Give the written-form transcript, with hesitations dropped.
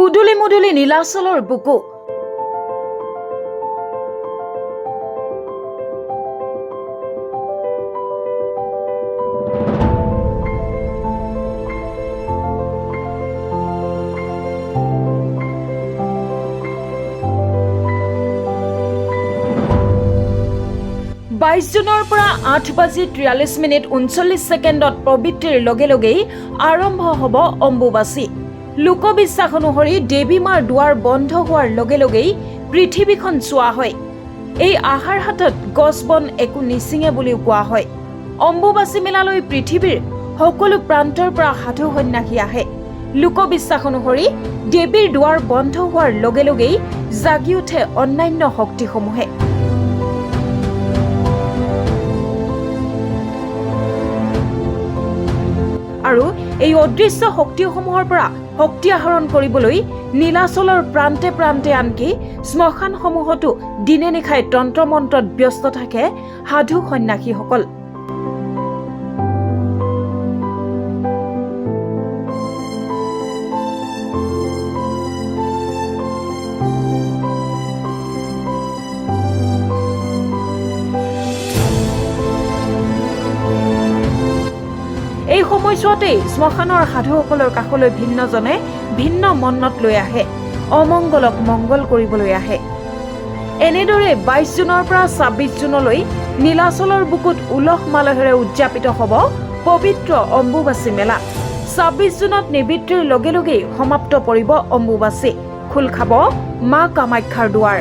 উদুলি মুদুলি নীলাচলৰ বুকু। 22 জুনৰ পৰা 8:43:39 পবিত্ৰৰ লগে লগেই আৰম্ভ হ'ব অম্বুবাচী। লোকবিশ্বাস অনুসৰি দেৱী মাৰ দুৱাৰ বন্ধ হোৱাৰ লগে লগেই পৃথিৱীখন চোৱা হয়। এই আহাৰ হাতত গছ বন একো নিচিঙে বুলিও কোৱা হয়। অম্বুবাচী মেলালৈ পৃথিৱীৰ সকলো প্ৰান্তৰ পৰা সাধু সন্যাসী আহে। লোকবিশ্বাস অনুসৰি দেৱীৰ দুৱাৰ বন্ধ হোৱাৰ লগে লগেই জাগি উঠে অন্যান্য শক্তিসমূহে। আৰু এই অদৃশ্য শক্তিসমূহৰ পৰা শক্তি আহৰণ কৰিবলৈ নীলাচলৰ প্ৰান্তে প্ৰান্তে আনকি শ্মশানসমূহতো দিনে নিশাই তন্ত্ৰ মন্ত্ৰত ব্যস্ত থাকে সাধু সন্যাসীসকল। এই সময়ছোৱাতেই শ্মশানৰ সাধুসকলৰ কাষলৈ ভিন্নজনে ভিন্ন মন্নত লৈ আহে, অমংগলক মংগল কৰিবলৈ আহে। এনেদৰে 22 জুনৰ পৰা 26 জুনলৈ নীলাচলৰ বুকুত উলহ মালহেৰে উদযাপিত হ'ব পবিত্ৰ অম্বুবাচী মেলা। 26 জুনত নিবৃত্তিৰ লগে লগেই সমাপ্ত পৰিব অম্বুবাচী। খোল খাব মা কামাখ্যাৰ দুৱাৰ।